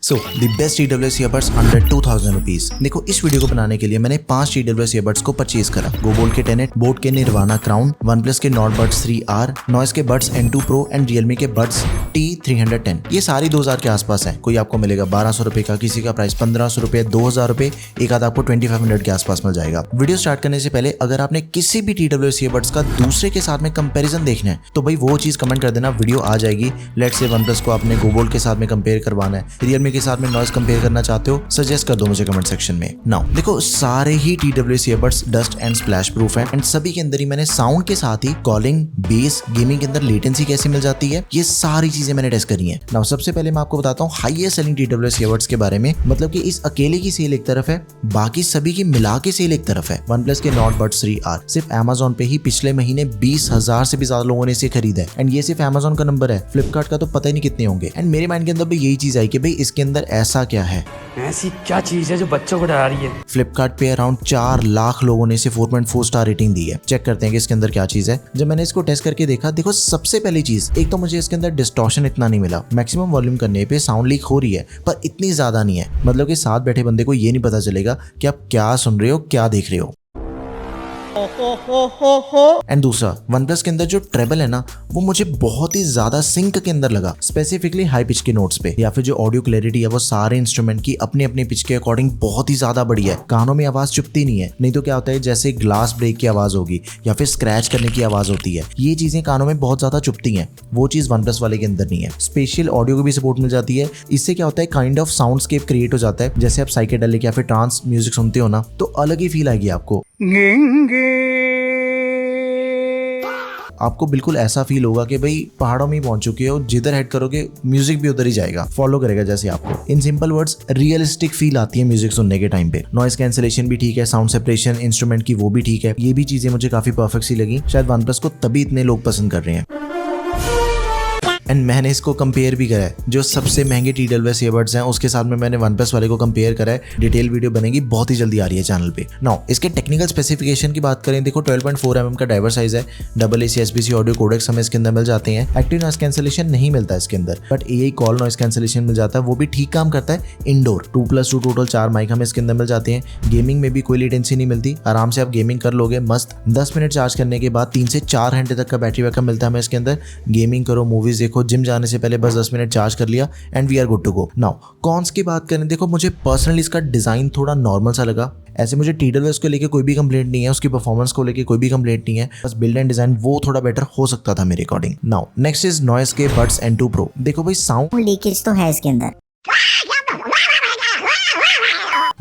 So the best TWS earbuds under 2000 rupees. देखो इस video को बनाने के लिए मैंने 5 TWS ईयरबड्स को परचेज करा। गोबोल के टेनेट, बोट के निर्वाणा क्राउन, OnePlus के नॉट बड्स 3R, नॉइस के buds N2 Pro and Realme के बड्स T310। ये सारी 2000 के आसपास है। कोई आपको मिलेगा 1200 रुपए का, किसी का प्राइस 1500 रुपए, 2000 रुपए, एक आधा आपको 2500 के आसपास मिल जाएगा। वीडियो स्टार्ट करने से पहले अगर आपने किसी भी TWS ईयरबड्स का दूसरे के साथ में कंपैरिजन देखना है तो भाई वो चीज कमेंट कर देना, वीडियो आ जाएगी। लेट्स से OnePlus को आपने गोबोल के साथ में कंपेयर करवाना है, रियलमी के साथ में नॉइस कंपेयर करना चाहते हो, सजेस्ट कर दो मुझे कमेंट सेक्शन में। नाउ देखो सारे ही TWS earbuds dust and splash proof है एंड सभी के अंदर ही मैंने साउंड के साथ ही कॉलिंग, बेस, गेमिंग के अंदर लेटेंसी कैसे मिल जाती है, ये सारी चीजें मैंने टेस्ट करी हैं। नाउ सबसे पहले मैं आपको बताता हूँ हाईएस्ट सेलिंग TWS ईयरबड्स के बारे में। मतलब कि इस अकेले की सेल एक तरफ है, बाकी सभी की मिला के सेल एक तरफ है। OnePlus के नॉट बड्स 3R सिर्फ Amazon पे ही पिछले महीने 20,000 से भी ज्यादा लोगों ने इसे खरीदा है एंड ये सिर्फ Amazon का नंबर है। फ्लिपकार्ट का तो पता ही नहीं कितने होंगे। एंड मेरे माइंड के अंदर भी यही चीज आई कि भाई इसके अंदर ऐसा क्या है, ऐसी क्या चीज है जो बच्चों को डरा रही है। फ्लिपकार्ट पे अराउंड 4 लाख लोगों ने इसे 4.4 स्टार रेटिंग दी है। चेक करते हैं कि इसके अंदर क्या चीज है। जब मैंने इसको टेस्ट करके देखा, देखो सबसे पहली चीज, एक तो मुझे इसके अंदर डिस्टॉर्शन इतना नहीं मिला। मैक्सिमम वॉल्यूम करने पे साउंड लीक हो रही है पर इतनी ज्यादा नहीं है। मतलब कि साथ बैठे बंदे को ये नहीं पता चलेगा कि आप क्या सुन रहे हो, क्या देख रहे हो। एंड दूसरा, OnePlus के अंदर जो ट्रेबल है ना, वो मुझे बहुत ही ज्यादा सिंक के अंदर लगा, स्पेसिफिकली हाई पिच के नोट्स पे। या फिर जो ऑडियो क्लैरिटी है वो सारे इंस्ट्रूमेंट की अपने अपने पिच के अकॉर्डिंग बहुत ही ज्यादा बढ़िया है। कानों में आवाज चुभती नहीं है। नहीं तो क्या होता है, जैसे ग्लास ब्रेक की आवाज होगी या फिर स्क्रैच करने की आवाज होती है, ये चीजें कानों में बहुत ज्यादा चुभती हैं। वो चीज OnePlus वाले के अंदर नहीं है। स्पेशल ऑडियो को भी सपोर्ट मिल जाती है। इससे क्या होता है, काइंड ऑफ साउंडस्केप क्रिएट हो जाता है। जैसे आप साइकेडेलिक या फिर ट्रांस म्यूजिक सुनते हो ना, तो अलग ही फील आएगी आपको। आपको बिल्कुल ऐसा फील होगा कि भाई पहाड़ों में ही पहुंच चुके हो, जिधर हेड करोगे म्यूजिक भी उधर ही जाएगा, फॉलो करेगा जैसे आपको। In simple words, realistic feel आती है म्यूजिक सुनने के टाइम पे। नॉइस कैंसिलेशन भी ठीक है, साउंड सेपरेशन इंस्ट्रूमेंट की वो भी ठीक है। ये भी चीजें मुझे काफी परफेक्ट सी लगी। शायद OnePlus को तभी इतने लोग पसंद कर रहे हैं। एंड मैंने इसको कंपेयर भी करा है। जो सबसे महंगे TWS ईयरबड्स हैं उसके साथ में मैंने OnePlus वाले को कंपेयर करा है। डिटेल वीडियो बनेगी, बहुत ही जल्दी आ रही है चैनल पे। नाउ इसके टेक्निकल स्पेसिफिकेशन की बात करें, देखो 12.4 mm का ड्राइवर साइज है, AA SBC ऑडियो कोडेक्स हमें इसके अंदर मिल जाते हैं। एक्टिव नॉइस कैंसिलेशन नहीं मिलता इसके अंदर, but AI call noise cancellation मिल जाता है, वो भी ठीक काम करता है। इंडोर 2+2 टोटल 4 माइक हमें इसके अंदर मिल जाते हैं। गेमिंग में भी कोई लेटेंसी नहीं मिलती, आराम से आप गेमिंग कर लोगे मस्त। 10 मिनट चार्ज करने के बाद 3 से 4 घंटे तक का बैटरी बैकअप मिलता है हमें इसके अंदर। गेमिंग करो, मूवीज देखो, जिम जाने से पहले बस 10 मिनट चार्ज कर लिया and we are good to go. Now cons की बात करें, देखो मुझे पर्सनली इसका डिजाइन थोड़ा नॉर्मल सा लगा। ऐसे मुझे TWS को लेके कोई भी कंप्लेंट नहीं है, उसकी परफॉर्मेंस को लेके कोई भी कंप्लेंट नहीं है, बस बिल्ड एंड डिजाइन वो थोड़ा बेटर हो सकता था मेरे according. Now next is noise के बड्स N2 Pro। देखो भाई साउंड लीकेज तो है इसके अंदर,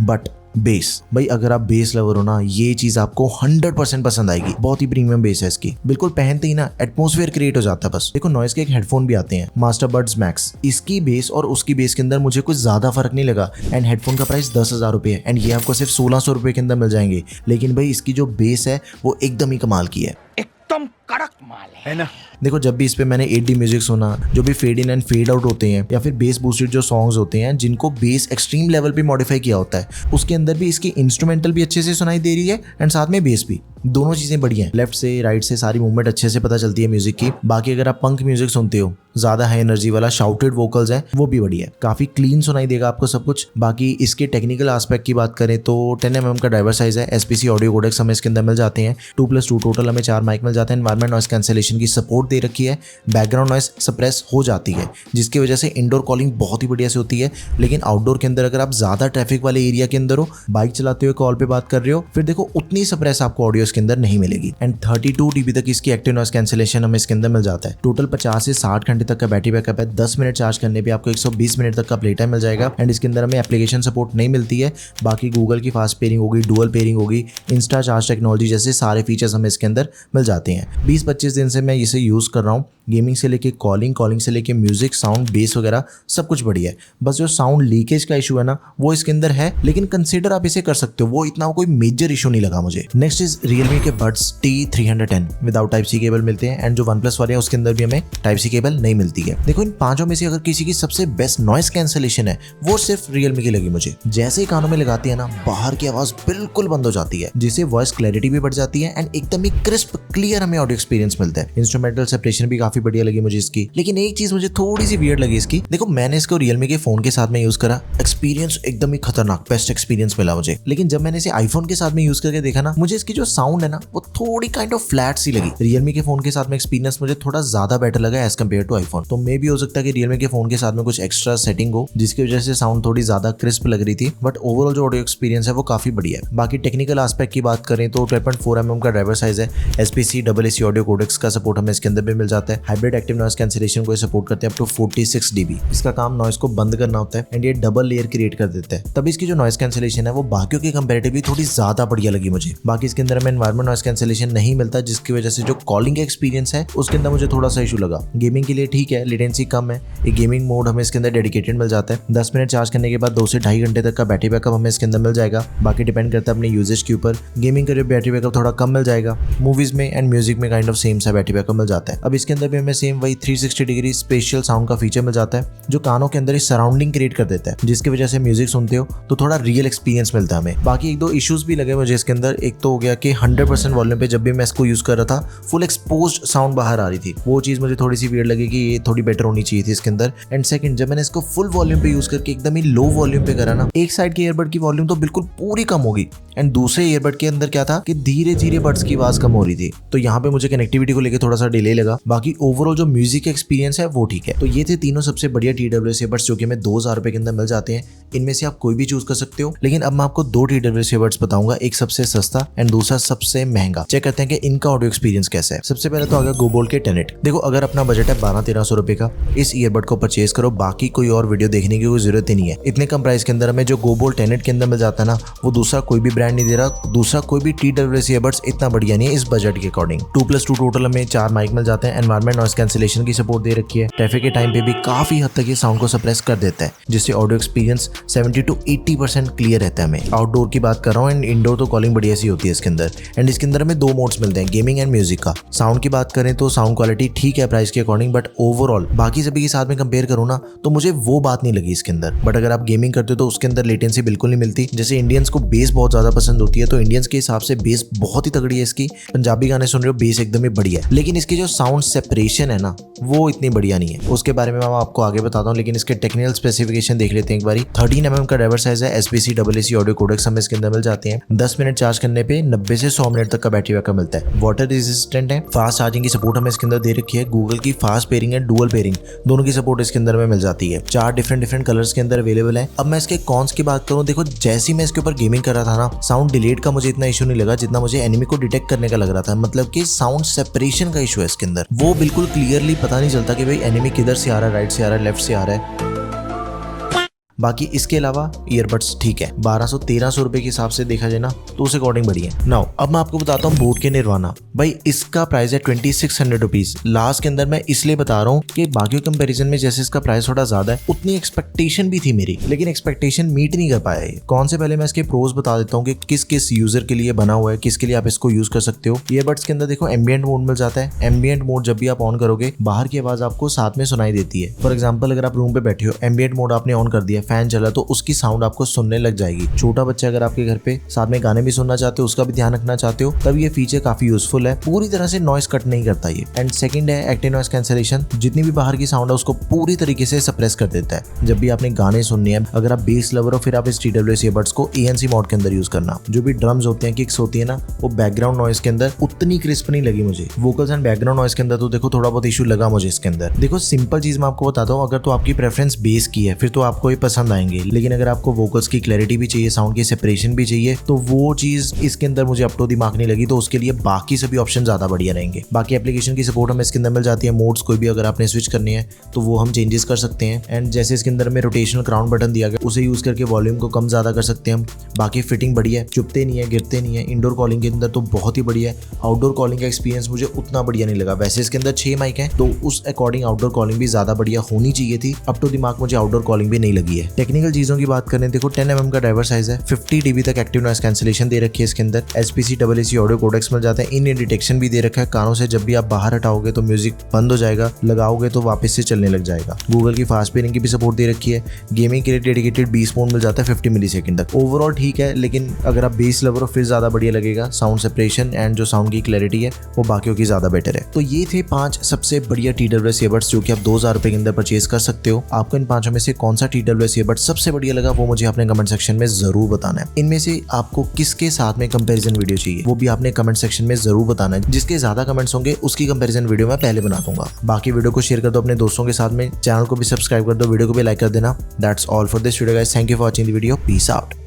बट बेस, भाई अगर आप बेस लवर हो ना, ये चीज आपको 100% पसंद आएगी। बहुत ही प्रीमियम बेस है इसकी, बिल्कुल पहनते ही ना एटमॉस्फेयर क्रिएट हो जाता है बस। देखो नॉइस के एक हेडफोन भी आते हैं, मास्टर बड्स मैक्स। इसकी बेस और उसकी बेस के अंदर मुझे कुछ ज्यादा फर्क नहीं लगा एंड हेडफोन का प्राइस 10,000 रुपए है एंड ये आपको सिर्फ 1600 रुपए के अंदर मिल जाएंगे। लेकिन भाई इसकी जो बेस है वो एकदम ही कमाल की है, एकदम कड़क माल है ना। देखो जब भी इस पे मैंने 8D म्यूजिक सुना, जो भी fade in and fade out होते हैं या फिर बेस बूस्टेड जो सॉन्ग्स होते हैं जिनको बेस एक्सट्रीम लेवल पे मॉडिफाई किया होता है, उसके अंदर भी इसकी इंस्ट्रूमेंटल भी अच्छे से सुनाई दे रही है एंड साथ में बेस भी। दोनों चीजें बढ़िया हैं। लेफ्ट से राइट से सारी मूवमेंट अच्छे से पता चलती है म्यूजिक की। बाकी अगर आप पंक म्यूजिक सुनते हो, ज्यादा हाई एनर्जी वाला शाउटेड वोकल्स हैं, वो भी बढ़िया है, काफी क्लीन सुनाई देगा आपको सब कुछ। बाकी इसके टेक्निकल एस्पेक्ट की बात करें तो 10 mm का ड्राइवर साइज है, SBC ऑडियो कोडेक्स हमें इसके अंदर मिल जाते हैं, 2+2 टोटल हमें 4 माइक मिल जाते हैं। एनवायरमेंट नॉइस कैंसिलेशन की सपोर्ट दे रखी है, बैकग्राउंड नॉइस सप्रेस हो जाती है जिसकी वजह से इंडोर कॉलिंग बहुत ही बढ़िया से होती है। लेकिन आउटडोर के अंदर अगर आप ज्यादा ट्रैफिक वाले एरिया के अंदर हो, बाइक चलाते हुए कॉल पे बात कर रहे हो, फिर देखो उतनी सप्रेस आपको ऑडियो इसके अंदर नहीं मिलेगी। एंड 32 dB तक इसकी एक्टिव नॉइस कैंसिलेशन हमें इसके अंदर मिल जाता है। टोटल 50 से 60 घंटे तक का बैटरी बैकअप है। 10 मिनट चार्ज करने पे आपको 120 मिनट तक का प्ले टाइम मिल जाएगा एंड इसके अंदर हमें एप्लीकेशन सपोर्ट नहीं मिलती है। बाकी गूगल की फास्ट पेयरिंग होगी, डुअल पेयरिंग होगी, इंस्टा चार्ज टेक्नोलॉजी जैसे सारे फीचर्स हमें इसके अंदर मिल जाते हैं। 20-25 दिन से मैं इसे यूज कर रहा हूँ। गेमिंग से लेके कॉलिंग से लेके म्यूजिक, साउंड, बेस वगैरह सब कुछ बढ़िया है। बस जो साउंड लीकेज का इशू है ना, वो इसके अंदर है, लेकिन कंसीडर आप इसे कर सकते हो, वो इतना कोई मेजर इशू नहीं लगा मुझे। नेक्स्ट इज रियलमी के buds T310 without Type-C cable मिलते हैं एंड जो OnePlus वाले हैं उसके अंदर भी हमें Type-C केबल नहीं मिलती है। देखो इन पांचों में से अगर किसी की सबसे बेस्ट नॉइस कैंसिलेशन है, वो सिर्फ रियलमी की लगी मुझे। जैसे ही कानों में लगाती है ना, बाहर की आवाज बिल्कुल बंद हो जाती है, जिससे वॉइस क्लैरिटी भी बढ़ जाती है एंड एकदम ही क्रिस्प क्लियर हमें ऑडियो एक्सपीरियंस मिलता है। इंस्ट्रूमेंटल सेपरेशन भी काफी काफी बढ़िया लगी मुझे इसकी। लेकिन एक चीज मुझे थोड़ी सी वियर्ड लगी इसकी, देखो मैंने इसको रियलमी के फोन के साथ में यूज करा, एक्सपीरियंस एकदम ही खतरनाक बेस्ट एक्सपीरियंस मिला मुझे। लेकिन जब मैंने इसे आईफोन के साथ में यूज करके देखा ना, मुझे इसकी जो साउंड है ना वो थोड़ी काइंड ऑफ फ्लैट सी लगी। रियलमी के फोन के साथ में एक्सपीरियंस मुझे थोड़ा ज्यादा बेटर लगा एज कम्पेयर टू आईफोन। तो मे भी हो सकता है कि रियलमी के फोन के साथ में कुछ एक्स्ट्रा सेटिंग हो जिसकी वजह से साउंड थोड़ी ज्यादा क्रिस्प लग रही थी, बट ओवरऑल जो ऑडियो एक्सपीरियंस है वो काफी बढ़िया है। बाकी टेक्निकल एस्पेक्ट की बात करें तो 12.4 mm का ड्राइवर साइज है, SPC/AAC ऑडियो कोडेक्स का सपोर्ट हमें इसके अंदर भी मिल जाता है, हाइब्रिड एक्टिव नॉइस कैंसिलेशन को सपोर्ट करते हैं अप टू 46 dB। इसका काम नॉइस को बंद करना होता है एंड ये डबल लेयर क्रिएट कर देता है, तभी इसकी जो नॉइस कैंसिलेशन है वो बाकियों के कंपैरेटिवली थोड़ी ज्यादा बढ़िया लगी मुझे। बाकी इसके अंदर हमें एनवायरमेंट नॉइस कैंसिलेशन नहीं मिलता, जिसकी वजह से जो कॉलिंग का एक्सपीरियंस है उसके अंदर मुझे थोड़ा सा इशू लगा। गेमिंग के लिए ठीक है, लेटेंसी कम है, एक गेमिंग मोड हमें इसके अंदर डेडिकेटेड मिल जाता है। 10 मिनट चार्ज करने के बाद 2 से 2.5 घंटे तक का बैटरी बैकअप हमें इसके अंदर मिल जाएगा। बाकी डिपेंड करता है अपने यूजेज के ऊपर, गेमिंग के लिए बैटरी बैकअप थोड़ा कम मिल जाएगा, मूवीज में एंड म्यूजिक में काइंड ऑफ सेम सा बैटरी बैकअप मिल जाता है। अब इसके अंदर भी हमें सेम वही 360 डिग्री स्पेशल साउंड का फीचर मिल जाता है जो कानों के अंदर सराउंडिंग क्रिएट कर देता है, जिसकी वजह से म्यूजिक सुनते हो तो थोड़ा रियल एक्सपीरियंस मिलता है हमें। बाकी 1-2 इश्यूज भी लगे मुझे इसके अंदर। एक तो हो गया कि 100% वॉल्यूम पे जब भी मैं इसको यूज कर रहा था फुल एक्सपोज्ड साउंड बाहर आ रही थी, वो चीज मुझे थोड़ी सी वियर्ड लगी कि ये थोड़ी बेटर होनी चाहिए थी इसके अंदर। एंड सेकंड, जब मैंने इसको फुल वॉल्यूम पे यूज करके एकदम ही लो वॉल्यूम पे करा ना, एक साइड के ईयरबड की वॉल्यूम तो बिल्कुल पूरी कम होगी एंड दूसरे ईयरबड के अंदर क्या था कि धीरे धीरे बड्स की आवाज कम हो रही थी, तो यहाँ पे मुझे कनेक्टिविटी को लेकर थोड़ा सा डिले लगा। बाकी ओवरऑल जो म्यूजिक एक्सपीरियंस है वो ठीक है। तो ये थे तीनों सबसे बढ़िया TWS ईयरबड्स जो कि हमें 2000 रुपए के अंदर मिल जाते हैं। इनमें से आप कोई भी चूज कर सकते हो, लेकिन अब मैं आपको 2 TWS ईयरबड्स बताऊंगा, एक सबसे सस्ता एंड दूसरा सबसे महंगा। चेक करते हैं कि इनका ऑडियो एक्सपीरियंस कैसा है। सबसे पहले तो आ गया गोबोल्ट के टेनेट। देखो अगर अपना बजट है 1200-1300 रुपए का, इस ईयरबड को परचेज करो, बाकी कोई और वीडियो देखने की कोई जरूरत ही नहीं है। इतने कम प्राइस के अंदर हमें जो गोबोल्ट टेनेट के अंदर मिल जाता है ना, वो दूसरा कोई भी ब्रांड नहीं दे रहा, दूसरा कोई भी TWS ईयरबड्स इतना बढ़िया नहीं है इस बजट के अकॉर्डिंग। 2+2 टोटल हमें 4 माइक मिल जाते हैं, एनवायरमेंट नॉइस कैंसिलेशन की सपोर्ट दे रखी है, ट्रैफिक के टाइम पे भी काफी हद तक ये साउंड को सप्रेस कर देता है, जिससे ऑडियो एक्सपीरियंस 70-80% क्लियर रहता है हमें। आउटडोर की बात कर रहा हूँ एंड इंडोर तो कॉलिंग बढ़िया सी होती है इसके अंदर। एंड इसके अंदर हमें 2 मोड्स मिलते हैं, गेमिंग एंड म्यूजिक का। साउंड की बात करें तो साउंड क्वालिटी ठीक है प्राइस के अकॉर्डिंग, बट ओवरऑल बाकी सभी के साथ में कंपेयर करूँ ना तो मुझे वो बात नहीं लगी इसके अंदर। बट अगर आप गेमिंग करते हो तो उसके अंदर लेटेंसी बिल्कुल नहीं मिलती। जैसे इंडियंस को बेस बहुत ज्यादा पसंद होती है, तो इंडियंस के हिसाब से बेस बहुत ही तगड़ी है इसकी। पंजाबी गाने सुन रहे हो, बेस एकदम ही बढ़िया है, लेकिन इसकी जो साउंड सेपरेशन है ना वो इतनी बढ़िया नहीं है। उसके बारे में मैं आपको आगे बताता हूँ, लेकिन इसके टेक्निकल स्पेसिफिकेशन देख लेते हैं एक बारी। 13 mm का ड्राइवर साइज है, SPC/AAC ऑडियो कोडेक्स हमें इसके अंदर मिल जाते हैं। 10 मिनट चार्ज करने पे 90 से 100 मिनट तक का बैटरी बैकअप मिलता है। वाटर रेजिस्टेंट है, फास्ट चार्जिंग की सपोर्ट हमें इसके अंदर दे रखी है। गूगल की फास्ट पेयरिंग है, डुअल पेयरिंग दोनों की सपोर्ट इसके अंदर में मिल जाती है। 4 डिफरेंट कलर्स के अंदर अवेलेबल है। अब मैं इसके कॉन्स की बात करूँ, देखो जैसे ही मैं इसके ऊपर गेमिंग कर रहा था ना, साउंड डिलेट का मुझे इतना इशू नहीं लगा जितना मुझे एनिमी को डिटेक्ट करने का लग रहा था। मतलब कि साउंड सेपरेशन का इशू है इसके अंदर, वो बिल्कुल क्लियरली पता नहीं चलता कि भाई एनिमी किधर से आ रहा है, राइट से आ रहा है, लेफ्ट से आ रहा है। बाकी इसके अलावा ईयरबड्स ठीक है, 1200-1300 रुपए के हिसाब से देखा जाए ना तो उस अकॉर्डिंग बढ़िया है। नाउ अब मैं आपको बताता हूँ बोट के निर्वाणा। भाई इसका प्राइस है 2600 रुपीज। लास्ट के अंदर मैं इसलिए बता रहा हूँ कि बाकी कंपैरिजन में जैसे इसका प्राइस थोड़ा ज्यादा है, उतनी एक्सपेक्टेशन भी थी मेरी, लेकिन एक्सपेक्टेशन मीट नहीं कर पाया है। कौन से पहले मैं इसके प्रोज बता देता हूँ कि किस किस यूजर के लिए बना हुआ है, किसके लिए आप इसको यूज कर सकते हो। ईयरबड्स के अंदर देखो एम्बिएंट मोड मिल जाता है। एम्बिएंट मोड जब भी आप ऑन करोगे बाहर की आवाज आपको साथ में सुनाई देती है। फॉर एग्जाम्पल अगर आप रूम पे बैठे हो, एम्बिएंट मोड आपने ऑन कर दिया, फैन चला, तो की साउंड आपको सुनने लग जाएगी। छोटा बच्चा अगर आपके घर पे साथ में गाने भी सुनना चाहते हो, उसका भी ध्यान रखना चाहते हो, तब ये फीचर काफी यूजफुल है। पूरी तरह से नॉइस कट नहीं करता ये। एंड सेकंड है एक्टिव नॉइस कैंसिलेशन, जितनी भी बाहर की साउंड है उसको पूरी तरीके से सप्रेस कर देता है। जब भी आपने गाने सुनने हैं, अगर आप बेस लवर हो, फिर आप इस TWS ईयरबड्स को ANC मोड के अंदर यूज करना। जो भी ड्रम्स होते हैं, किक्स होती है ना, वो बैकग्राउंड नॉइस के अंदर उतनी क्रिस्प नहीं लगी मुझे। वोकल्स एंड बैकग्राउंड नॉइस के अंदर तो देखो थोड़ा बहुत इशू लगा मुझे इसके अंदर। देखो सिंपल चीज मैं आपको बताता हूँ, अगर तो आपकी प्रेफरेंस बेस की है फिर तो आपको ये पसंद आएंगे, लेकिन अगर आपको वोकल्स की क्लैरिटी भी चाहिए, साउंड की सेपरेशन भी चाहिए, तो वो चीज इसके अंदर मुझे अप टू दिमाग नहीं लगी। तो उसके लिए बाकी सभी ऑप्शन ज्यादा बढ़िया रहेंगे। बाकी एप्लीकेशन की सपोर्ट हमें इसके अंदर मिल जाती है। मोड्स कोई भी अगर आपने स्विच करनी है तो वो हम चेंजेस कर सकते हैं। एंड जैसे इसके अंदर में रोटेशनल क्राउन बटन दिया गया, उसे यूज करके वॉल्यूम को कम ज्यादा कर सकते हैं हम। बाकी फिटिंग बढ़िया है, चुपते नहीं है, गिरते नहीं है। इंडोर कॉलिंग के अंदर तो बहुत ही बढ़िया है। आउटडोर कॉलिंग का एक्सपीरियंस मुझे उतना बढ़िया नहीं लगा। वैसे इसके अंदर 6 माइक है, तो उस अकॉर्डिंग आउटडोर कॉलिंग भी ज्यादा बढ़िया होनी चाहिए थी। अप टू दिमाग मुझे आउटडोर कॉलिंग भी नहीं लगी है। है। टेक्निकल चीजों की बात करें, देखो 10 mm का ड्राइवर साइज है, 50 dB तक एक्टिव नॉइस कैंसिलेशन दे रखी है इसके अंदर, SPC AAC ऑडियो कोडेक्स मिल जाता है, इन ईयर डिटेक्शन भी दे रखा है, कानों से जब भी आप बाहर हटाओगे तो म्यूजिक बंद हो जाएगा, लगाओगे तो वापस से चलने लग जाएगा। गूगल की फास्ट पेयरिंग की भी सपोर्ट दे रखी है। गेमिंग के लिए डेडिकेटेड बीस मोड मिल जाता है 50 मिलीसेकंड तक। ओवरऑल ठीक है, लेकिन अगर आप बेस लवर हो फिर ज्यादा बढ़िया लगेगा। साउंड सेपरेशन एंड जो साउंड की क्लैरिटी है वो बाकियों की ज्यादा बेटर है। तो ये थे 5 सबसे बढ़िया TWS ईयरबड्स जो कि आप 2000 रुपए के अंदर परचेज कर सकते हो। आपको इन 5 में से कौन सा TWS ईयरबड सबसे बढ़िया लगा वो मुझे अपने कमेंट सेक्शन में जरूर बताना है। इनमें से आपको किसके साथ में कंपैरिजन वीडियो चाहिए वो भी आपने कमेंट सेक्शन में जरूर बताना है। जिसके ज्यादा कमेंट्स होंगे उसकी कंपैरिजन वीडियो मैं पहले बना दूंगा। बाकी वीडियो को शेयर कर दो अपने दोस्तों के साथ में, चैनल को भी सब्सक्राइब कर दो, वीडियो को भी लाइक कर देना। That's all for this video guys, thank you for watching the video, peace out.